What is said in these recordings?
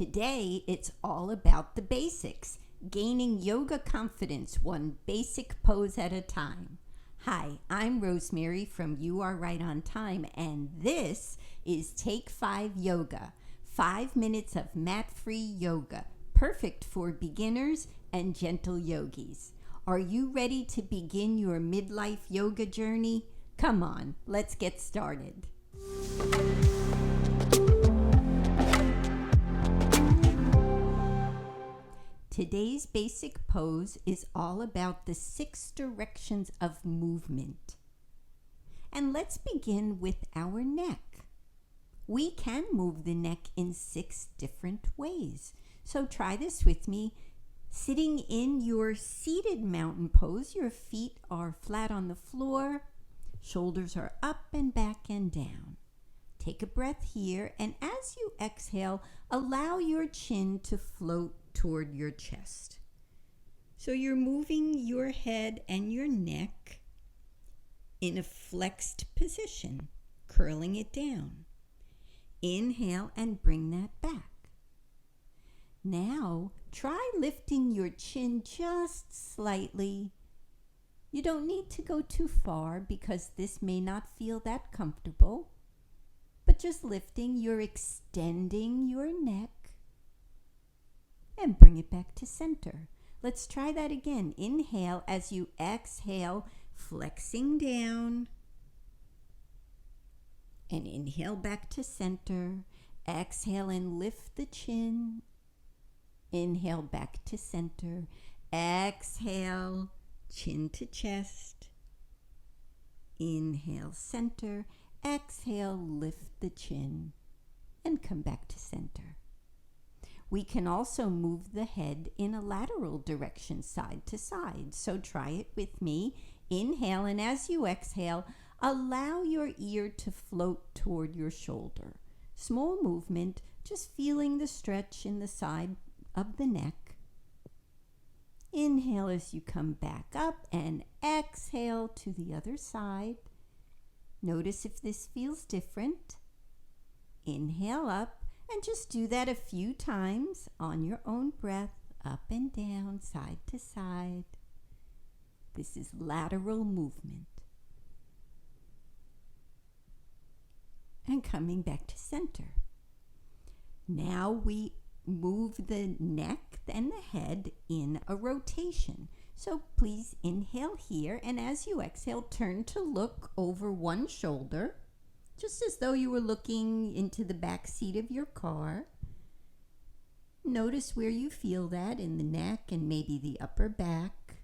Today, it's all about the basics, gaining yoga confidence one basic pose at a time. Hi, I'm Rosemary from You Are Right on Time, and this is Take 5 Yoga, 5 minutes of mat-free yoga, perfect for beginners and gentle yogis. Are you ready to begin your midlife yoga journey? Come on, let's get started. Today's basic pose is all about the 6 directions of movement. And let's begin with our neck. We can move the neck in 6 different ways. So try this with me. Sitting in your seated mountain pose, your feet are flat on the floor, shoulders are up and back and down. Take a breath here, and as you exhale, allow your chin to float toward your chest. So you're moving your head and your neck in a flexed position, curling it down. Inhale and bring that back. Now, try lifting your chin just slightly. You don't need to go too far because this may not feel that comfortable. But just lifting, you're extending your neck and bring it back to center. Let's try that again. Inhale as you exhale, flexing down. And inhale back to center. Exhale and lift the chin. Inhale back to center. Exhale, chin to chest. Inhale, center. Exhale, lift the chin. And come back to center. We can also move the head in a lateral direction, side to side. So try it with me. Inhale, and as you exhale, allow your ear to float toward your shoulder. Small movement, just feeling the stretch in the side of the neck. Inhale as you come back up and exhale to the other side. Notice if this feels different. Inhale up and just do that a few times on your own breath, up and down, side to side. This is lateral movement. And coming back to center. Now we move the neck and the head in a rotation. So please inhale here, and as you exhale, turn to look over one shoulder, just as though you were looking into the back seat of your car. Notice where you feel that in the neck and maybe the upper back.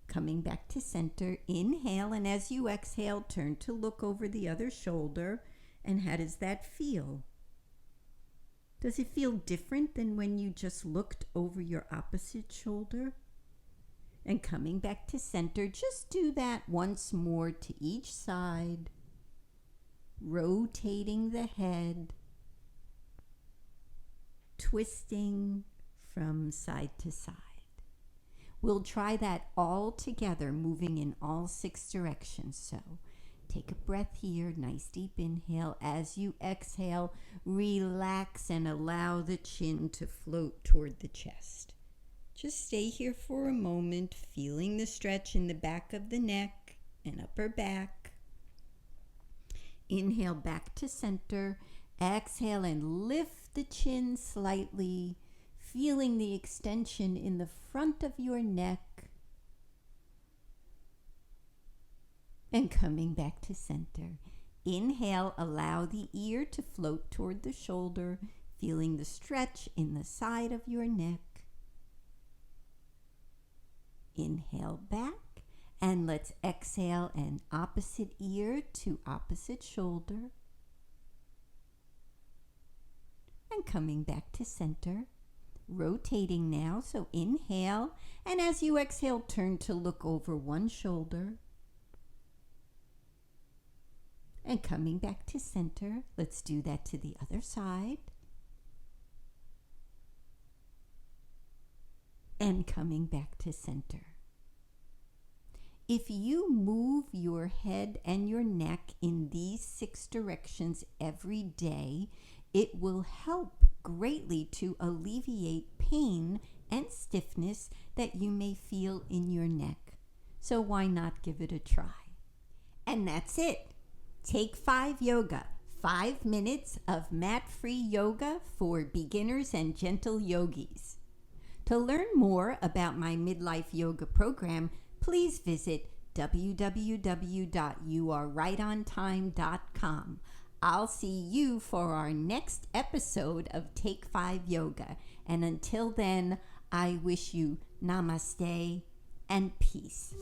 Coming back to center, inhale, and as you exhale, turn to look over the other shoulder. And how does that feel? Does it feel different than when you just looked over your opposite shoulder? And coming back to center, just do that once more to each side, rotating the head, twisting from side to side. We'll try that all together, moving in all 6 directions. So take a breath here, nice deep inhale. As you exhale, relax and allow the chin to float toward the chest. Just stay here for a moment, feeling the stretch in the back of the neck and upper back. Inhale back to center. Exhale and lift the chin slightly, feeling the extension in the front of your neck. And coming back to center. Inhale, allow the ear to float toward the shoulder, feeling the stretch in the side of your neck. Inhale back, and let's exhale an opposite ear to opposite shoulder. And coming back to center, rotating now. So inhale, and as you exhale, turn to look over one shoulder. And coming back to center, let's do that to the other side. And coming back to center. If you move your head and your neck in these 6 directions every day, it will help greatly to alleviate pain and stiffness that you may feel in your neck. So why not give it a try? And that's it. Take 5 Yoga. 5 minutes of mat-free yoga for beginners and gentle yogis. To learn more about my midlife yoga program, please visit www.youarerightontime.com. I'll see you for our next episode of Take 5 Yoga. And until then, I wish you namaste and peace.